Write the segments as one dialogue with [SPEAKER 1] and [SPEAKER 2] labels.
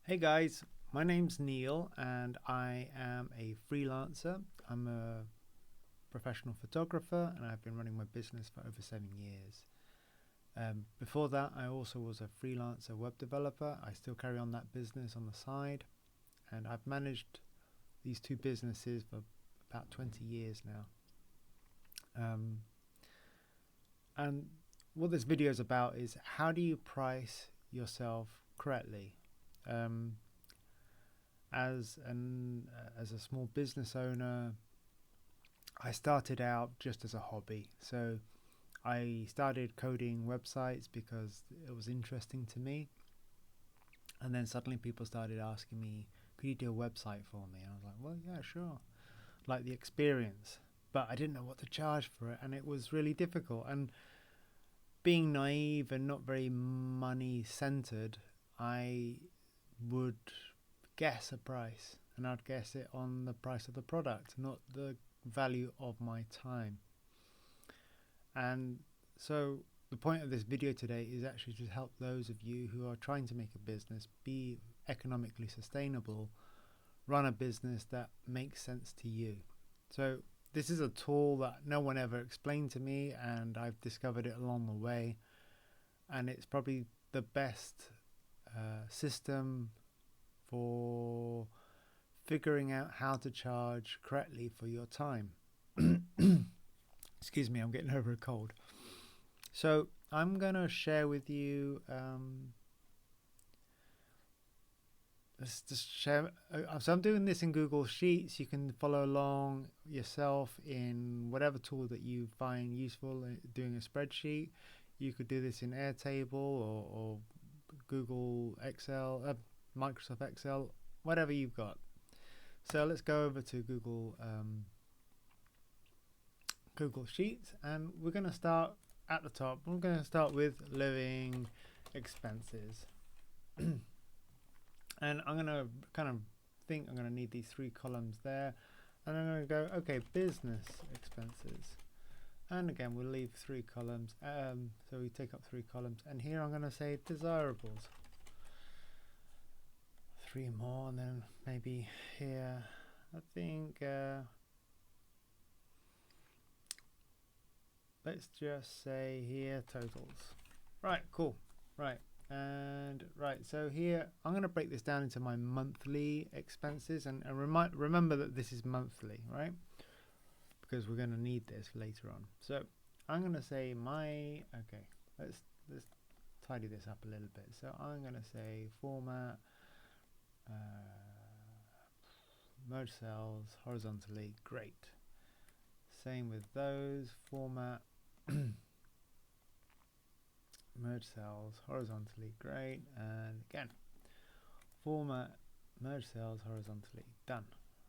[SPEAKER 1] Hey guys, my name's Neil and I am a freelancer. I'm a professional photographer and I've been running my business for over 7 years. Before that, I also was a freelancer web developer. I still carry on that business on the side, and I've managed these two businesses for about 20 years now. Um, and what this video is about is how do you price yourself correctly? Um, as a small business owner, I started out just as a hobby. So I started coding websites because it was interesting to me. And then suddenly people started asking me, could you do a website for me? And I was like, well, yeah, sure. Like the experience. But I didn't know what to charge for it. And it was really difficult. And being naive and not very money centered, I would guess a price. And I'd guess it on the price of the product, not the value of my time. And so the point of this video today is actually to help those of you who are trying to make a business be economically sustainable, run a business that makes sense to you. So this is a tool that no one ever explained to me, and I've discovered it along the way, and it's probably the best system for figuring out how to charge correctly for your time. Excuse me, I'm getting over a cold. So I'm going to share with you, let's just share. So I'm doing this in Google Sheets. You can follow along yourself in whatever tool that you find useful doing a spreadsheet. You could do this in Airtable or Google Excel, Microsoft Excel, whatever you've got. So let's go over to Google Sheets, and we're going to start at the top. I'm going to start with living expenses. And I'm going to kind of think I'm going to need these three columns there. And I'm going to go, okay, business expenses. And again, we'll leave three columns. So we take up three columns. And here I'm going to say desirables. Three more, and then maybe here, I think, let's just say here totals. Right, cool. Right. And right, so here I'm going to break this down into my monthly expenses, and remember that this is monthly, right? Because we're going to need this later on. So I'm going to say okay, let's tidy this up a little bit. So I'm going to say format, merge cells horizontally, great. Same with those, format, merge cells horizontally, great. And again, format, merge cells horizontally, done.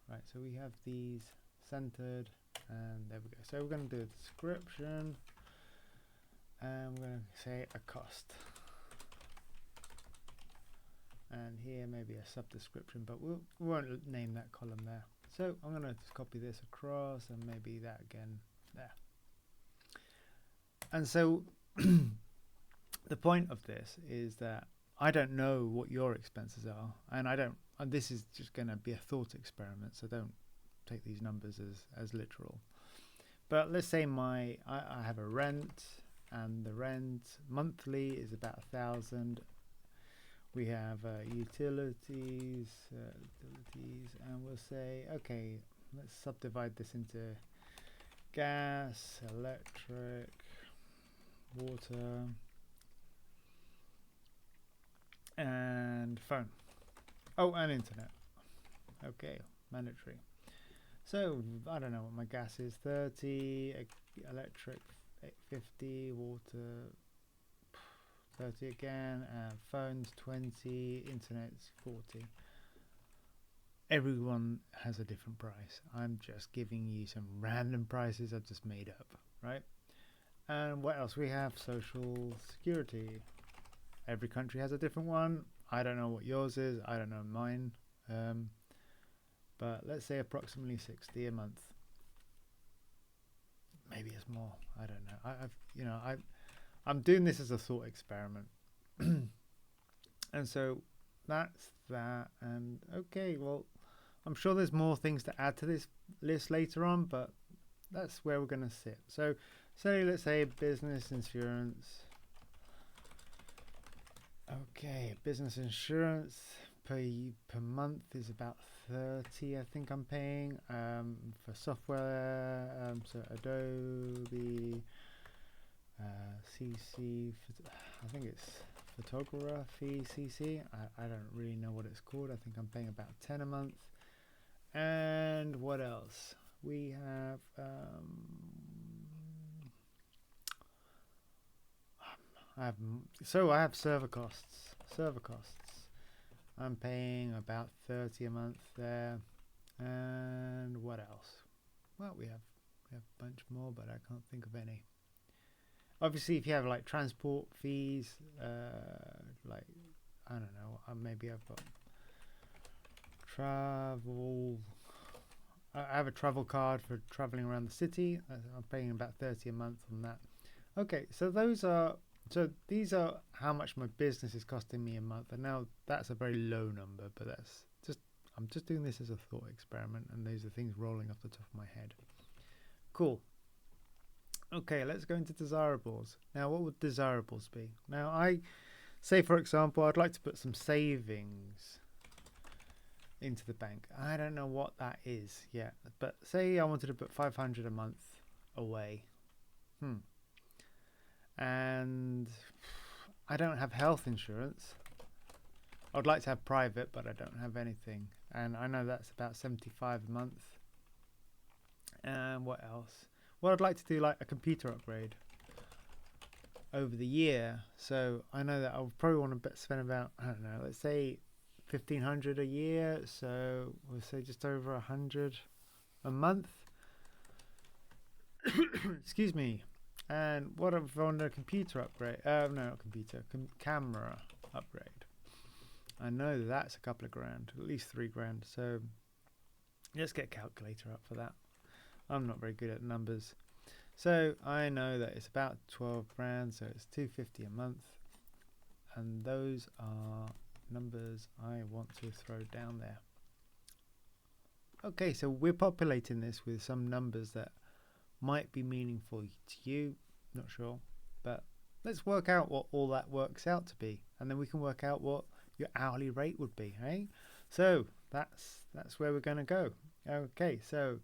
[SPEAKER 1] Right, so we have these centered, and there we go. So we're going to do a description, and we're going to say a cost. And here maybe a sub-description, but we won't name that column there. So I'm going to just copy this across, and maybe that again there. And so the point of this is that I don't know what your expenses are, and this is just going to be a thought experiment, so don't take these numbers as literal. But let's say I have a rent, and the rent monthly is about 1,000. We have utilities, and we'll say, okay, let's subdivide this into gas, electric, water, and phone. Oh, and internet. Okay, mandatory. So I don't know what my gas is, 30, electric 50, water 30 again, phones 20, internet's 40. Everyone has a different price. I'm just giving you some random prices I've just made up, right? And what else? We have social security. Every country has a different one. I don't know what yours is. I don't know mine. But let's say approximately 60 a month. Maybe it's more. I don't know. I'm doing this as a thought experiment. And so that's that. And okay, well, I'm sure there's more things to add to this list later on, but that's where we're going to sit. So let's say business insurance. Okay, business insurance per month is about 30, I think I'm paying, for software. So Adobe, CC, I think it's photography CC. I don't really know what it's called. I think I'm paying about 10 a month. And what else? We have I have server costs. I'm paying about 30 a month there. And what else? Well, we have a bunch more, but I can't think of any. Obviously, if you have like transport fees, like I don't know, maybe I've got travel. I have a travel card for traveling around the city. I'm paying about 30 a month on that. Okay, so these are how much my business is costing me a month, and now that's a very low number, but I'm just doing this as a thought experiment, and these are things rolling off the top of my head. Cool. Okay, let's go into desirables. Now, what would desirables be? Now, I say, for example, I'd like to put some savings into the bank. I don't know what that is yet, but say I wanted to put 500 a month away. And I don't have health insurance. I'd like to have private, but I don't have anything. And I know that's about 75 a month. And what else? Well, I'd like to do like a computer upgrade over the year. So I know that I'll probably want to spend about, I don't know, let's say 1,500 a year. So we'll say just over 100 a month. Excuse me. And what if on a computer upgrade? No, not computer. Camera upgrade. I know that's a couple of grand, at least 3 grand. So let's get a calculator up for that. I'm not very good at numbers. So I know that it's about 12 grand, so it's 250 a month. And those are numbers I want to throw down there. Okay, so we're populating this with some numbers that might be meaningful to you, not sure, but let's work out what all that works out to be, and then we can work out what your hourly rate would be, hey? So that's where we're going to go. Okay, so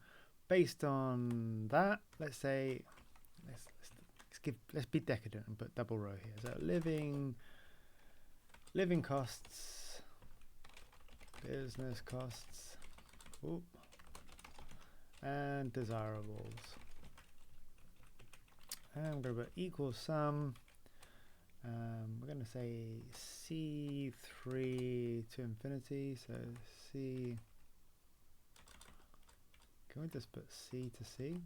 [SPEAKER 1] based on that, let's say let's be decadent and put double row here. So living costs, business costs, and desirables. And I'm going to put equals sum. We're going to say C3 to infinity. So C. Can we just put C to C?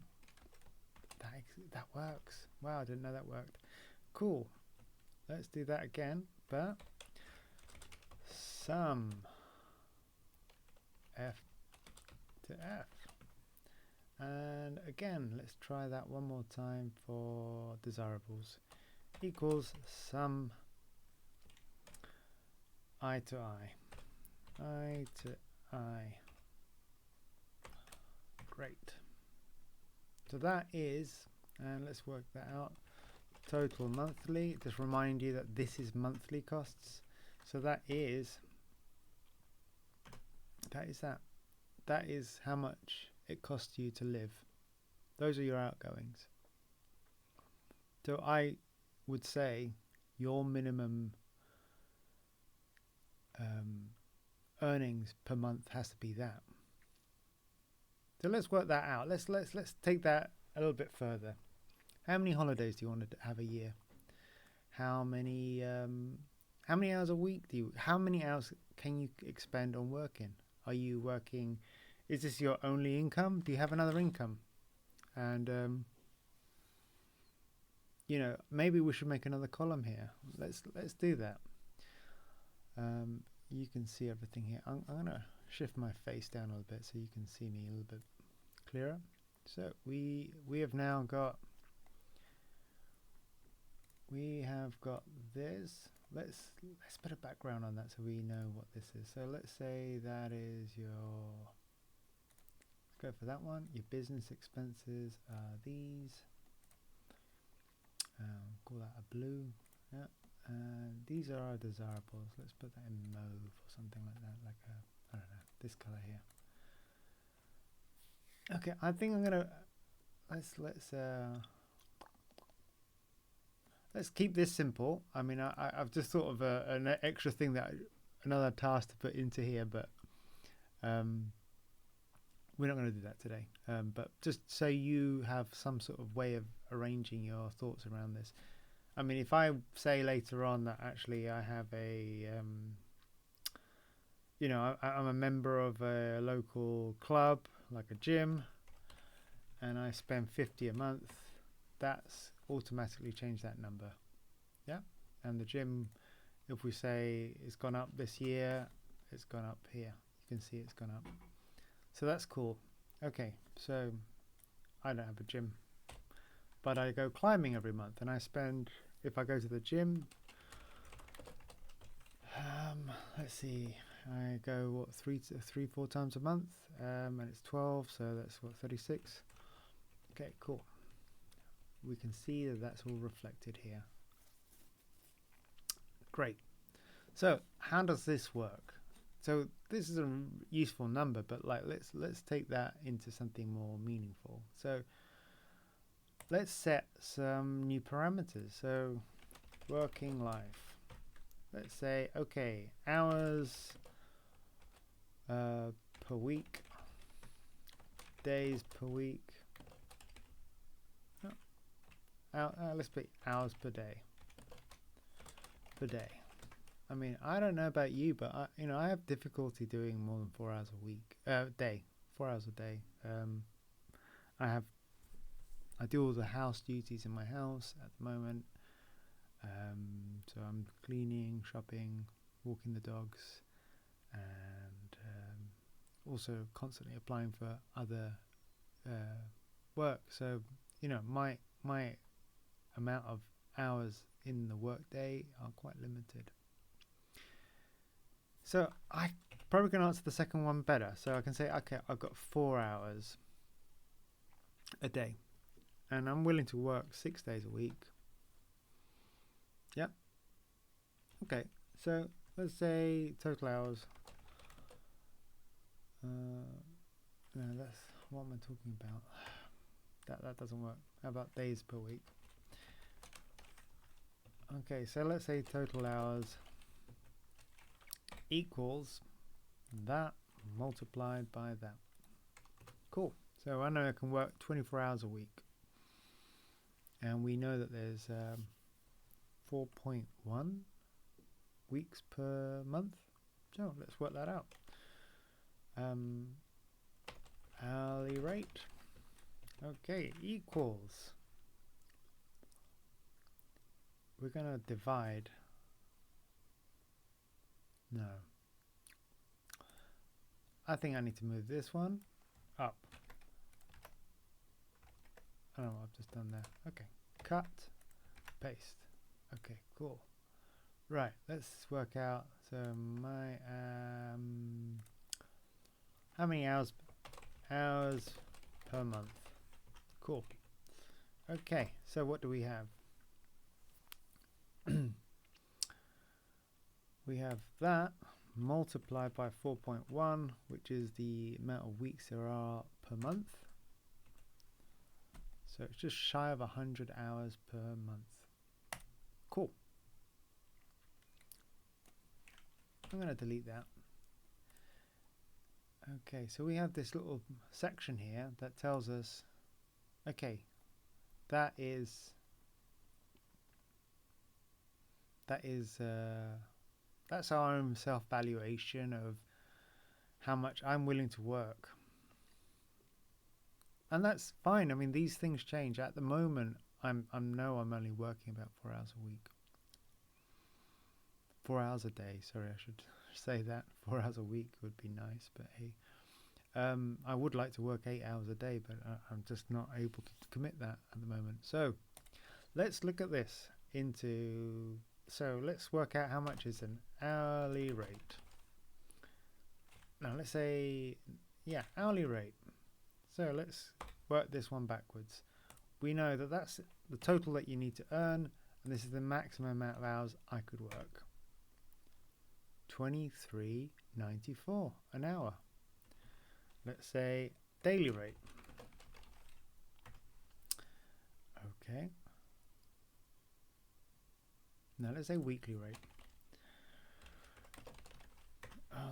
[SPEAKER 1] That works. Wow, I didn't know that worked. Cool. Let's do that again. But sum F to F. And again, let's try that one more time for desirables. Equals sum I to I to I. Great. So that is, and let's work that out, total monthly. Just remind you that this is monthly costs. So that is that. That is how much it costs you to live. Those are your outgoings. So I would say your minimum earnings per month has to be that. So let's work that out. Let's take that a little bit further. How many holidays do you want to have a year? How many hours a week how many hours can you expend on working? Are you working? Is this your only income? Do you have another income? And you know, maybe we should make another column here. Let's do that. You can see everything here. I'm gonna shift my face down a little bit so you can see me a little bit clearer. So we have now got this. let's put a background on that so we know what this is. So let's say that is your, let's go for that one. Your business expenses are these. Call that a blue. Yeah. And these are our desirables. Let's put that in mauve or something like that, like a, I don't know, this color here. Okay, I think I'm gonna let's keep this simple. I mean, I've just thought of an extra thing another task to put into here, but we're not going to do that today. But just so you have some sort of way of arranging your thoughts around this. I mean, if I say later on that actually I have I'm a member of a local club, like a gym, and I spend 50 a month, that's automatically changed that number. Yeah. And the gym, if we say it's gone up this year, it's gone up here. You can see it's gone up. So that's cool. Okay, so I don't have a gym, but I go climbing every month, and I spend, if I go to the gym, let's see, I go three, 4 times a month, and it's 12, so that's 36. Okay, cool. We can see that that's all reflected here. Great. So how does this work? So this is a useful number, but like let's take that into something more meaningful. So let's set some new parameters. So working life. Let's say, okay, hours per week, days per week. Let's put hours per day. I mean, I don't know about you, but I have difficulty doing more than 4 hours a week, day, 4 hours a day. I do all the house duties in my house at the moment. So I'm cleaning, shopping, walking the dogs, and also constantly applying for other work. So my amount of hours in the workday are quite limited. So I probably can answer the second one better. So I can say, okay, I've got 4 hours a day, and I'm willing to work 6 days a week. Yep. Okay, so let's say total hours. No, that's what am I talking about? That doesn't work. How about days per week? Okay, so let's say total hours equals that multiplied by that. Cool. So I know I can work 24 hours a week, and we know that there's 4.1 weeks per month. So let's work that out. Hourly rate, okay, equals, we're going to divide. No, I think I need to move this one up. I don't know what I've just done there. Okay, cut, paste. Okay, cool. Right, let's work out. So my how many hours per month? Cool. Okay, so what do we have? We have that multiplied by 4.1, which is the amount of weeks there are per month. So it's just shy of 100 hours per month. Cool. I'm going to delete that. Okay, so we have this little section here that tells us, okay, that's our own self-valuation of how much I'm willing to work. And that's fine. I mean, these things change. At the moment, I know I'm only working about 4 hours a week. 4 hours a day. Sorry, I should say that. 4 hours a week would be nice, but hey. I would like to work 8 hours a day, but I'm just not able to commit that at the moment. So let's look at this into So let's work out how much is an hourly rate. Now let's say, yeah, hourly rate. So let's work this one backwards. We know that that's the total that you need to earn, and this is the maximum amount of hours I could work. 23.94 an hour. Let's say daily rate. Okay. Now let's say weekly rate.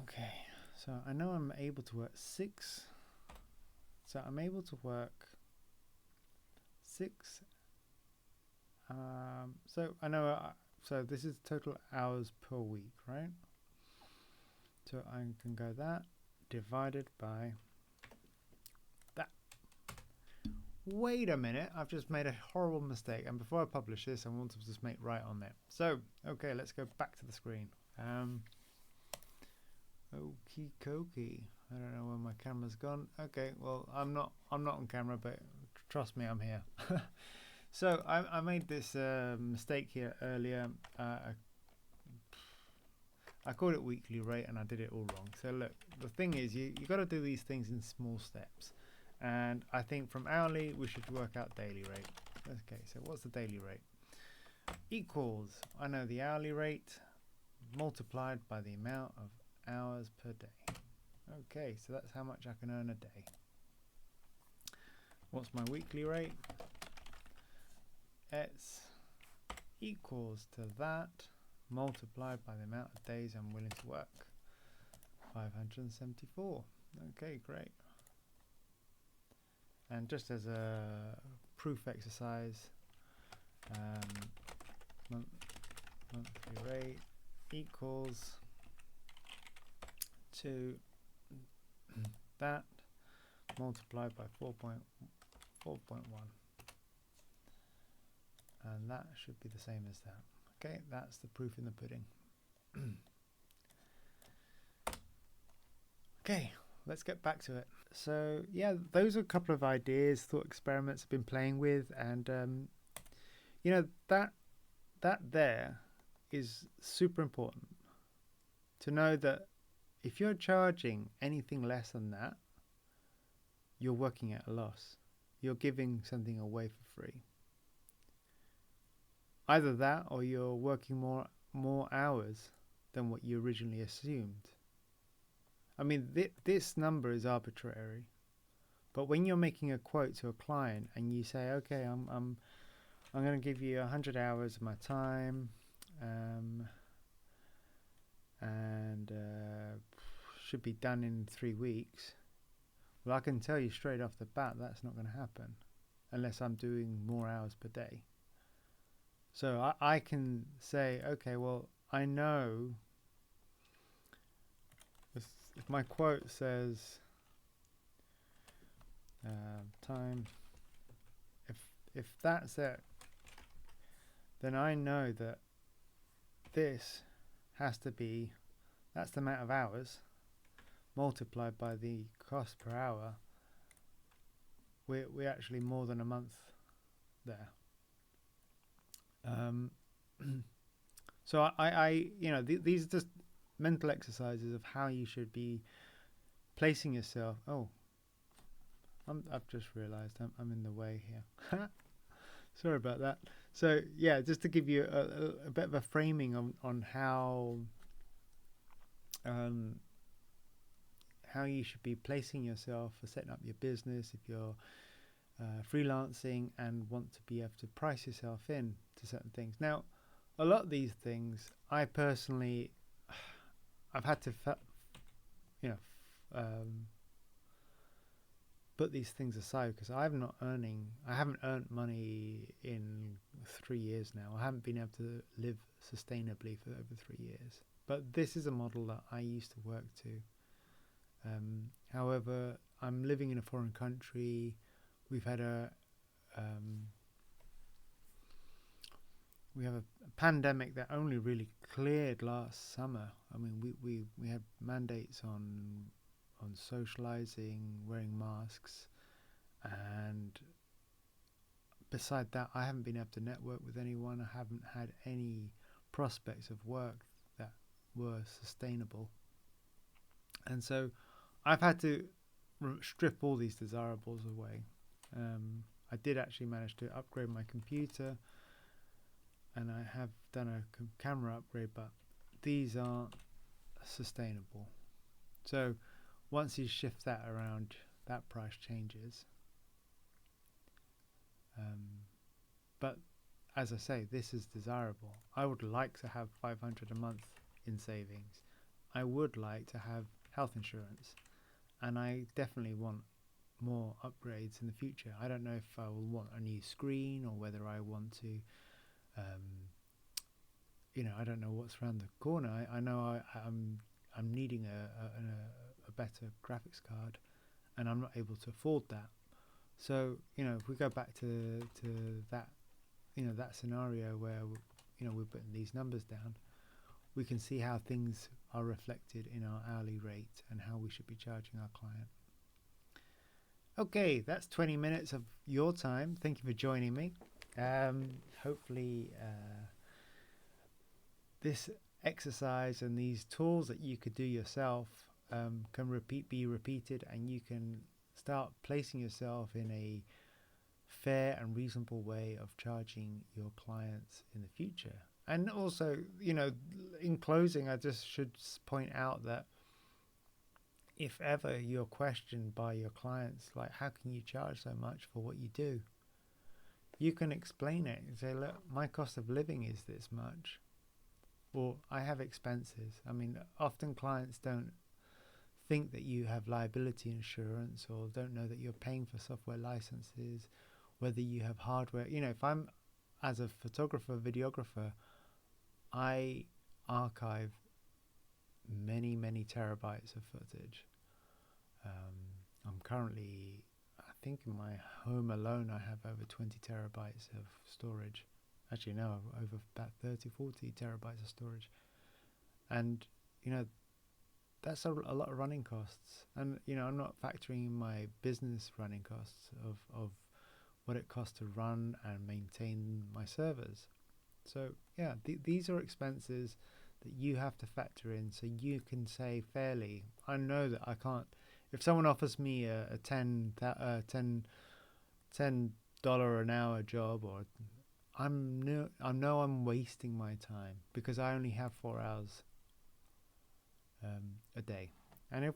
[SPEAKER 1] Okay, so I know I'm able to work 6. So I'm able to work 6. So I know, so this is total hours per week, right? So I can go that divided by that. Wait a minute, I've just made a horrible mistake, and before I publish this I want to just make right on there. So okay, let's go back to the screen. Okie dokie. I don't know where my camera's gone. Okay, well I'm not on camera, but trust me, I'm here. So I made this mistake here earlier. I called it weekly rate and I did it all wrong. So look, the thing is you got to do these things in small steps. And I think from hourly we should work out daily rate. Okay, so what's the daily rate? Equals, I know the hourly rate multiplied by the amount of hours per day. Okay, so that's how much I can earn a day. What's my weekly rate? It's equals to that multiplied by the amount of days I'm willing to work. 574. Okay, great. And just as a proof exercise, monthly rate equals to that multiplied by 4.1, and that should be the same as that. Okay, that's the proof in the pudding. Okay, let's get back to it. So yeah, those are a couple of ideas, thought experiments I've been playing with, and you know, that there is super important to know that if you're charging anything less than that, you're working at a loss. You're giving something away for free. Either that or you're working more hours than what you originally assumed. I mean, this number is arbitrary, but when you're making a quote to a client and you say, okay, I'm going to give you 100 hours of my time, and should be done in 3 weeks. Well, I can tell you straight off the bat that's not going to happen unless I'm doing more hours per day. So I can say, okay, well, I know if my quote says time, if that's it, then I know that this has to be, that's the amount of hours multiplied by the cost per hour. We're actually more than a month there. So I you know, these are just mental exercises of how you should be placing yourself. Oh, I've just realised I'm in the way here. Sorry about that. So yeah, just to give you a bit of a framing on how you should be placing yourself for setting up your business if you're freelancing and want to be able to price yourself in to certain things. Now, a lot of these things, I personally, I've had to, put these things aside because I haven't earned money in 3 years now. I haven't been able to live sustainably for over 3 years. But this is a model that I used to work to. However, I'm living in a foreign country. We've had a pandemic that only really cleared last summer. I mean, we had mandates on socializing, wearing masks, and beside that, I haven't been able to network with anyone. I haven't had any prospects of work that were sustainable. And so I've had to strip all these desirables away. I did actually manage to upgrade my computer, and I have done a camera upgrade, but these aren't sustainable. So once you shift that around, that price changes. But as I say, this is desirable. I would like to have 500 a month in savings. I would like to have health insurance, and I definitely want more upgrades in the future. I don't know if I will want a new screen, or whether I want to I don't know what's around the corner. I know I'm needing a better graphics card, and I'm not able to afford that. So if we go back to that that scenario where we're putting these numbers down, we can see how things are reflected in our hourly rate and how we should be charging our client. Okay, that's 20 minutes of your time. Thank you for joining me. Hopefully this exercise and these tools that you could do yourself can be repeated, and you can start placing yourself in a fair and reasonable way of charging your clients in the future. And also, in closing, I just should point out that if ever you're questioned by your clients, like, how can you charge so much for what you do? You can explain it and say, look, my cost of living is this much, or I have expenses. I mean, often clients don't think that you have liability insurance, or don't know that you're paying for software licenses, whether you have hardware. If I'm, as a photographer, videographer, I archive many terabytes of footage. I'm currently, I think in my home alone, I have over 20 terabytes of storage. Actually, no, over about 30-40 terabytes of storage. And that's a lot of running costs. And I'm not factoring in my business running costs of what it costs to run and maintain my servers. So yeah, these are expenses that you have to factor in, so you can say fairly, I know that I can't. If someone offers me a $10 an hour job, or I know I'm wasting my time because I only have 4 hours a day. And if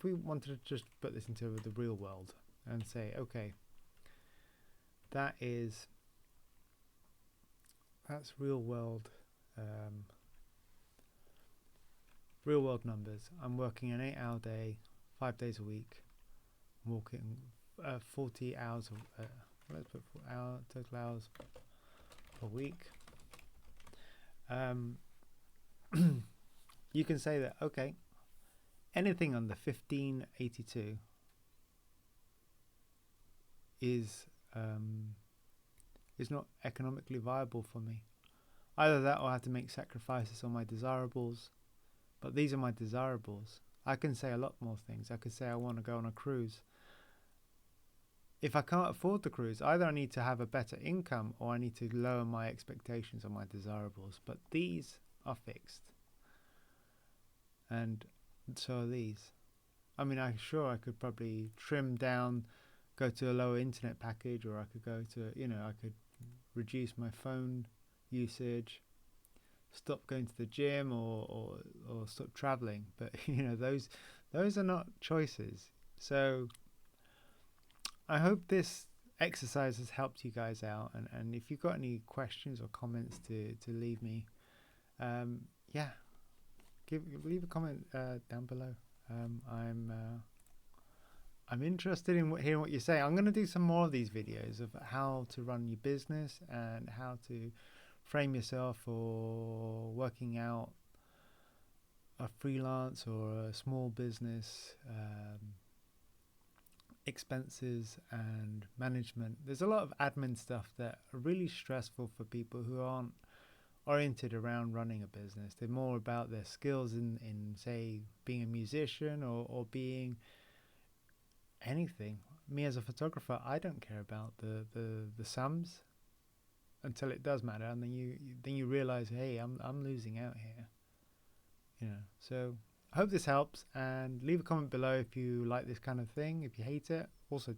[SPEAKER 1] we wanted to just put this into the real world and say, okay, that's real world numbers. I'm working an 8-hour day, 5 days a week. I'm working 40 hours let's put 4 total hours per week. You can say that, okay, anything under 1582 is not economically viable for me. Either that, or I have to make sacrifices on my desirables. But these are my desirables. I can say a lot more things. I could say I want to go on a cruise. If I can't afford the cruise, either I need to have a better income, or I need to lower my expectations on my desirables. But these are fixed. And so are these. I mean, I'm sure I could probably trim down, go to a lower internet package, or I could go to, I could reduce my phone usage, stop going to the gym, or stop traveling. But those are not choices. So I hope this exercise has helped you guys out, and if you've got any questions or comments to leave me, leave a comment down below. I'm interested in hearing what you say. I'm going to do some more of these videos of how to run your business and how to frame yourself for working out a freelance or a small business expenses and management. There's a lot of admin stuff that are really stressful for people who aren't oriented around running a business. They're more about their skills in say, being a musician or being anything. Me as a photographer, I don't care about the sums. until it does matter, and then you realize, hey, I'm losing out here. So I hope this helps, and leave a comment below if you like this kind of thing. If you hate it, also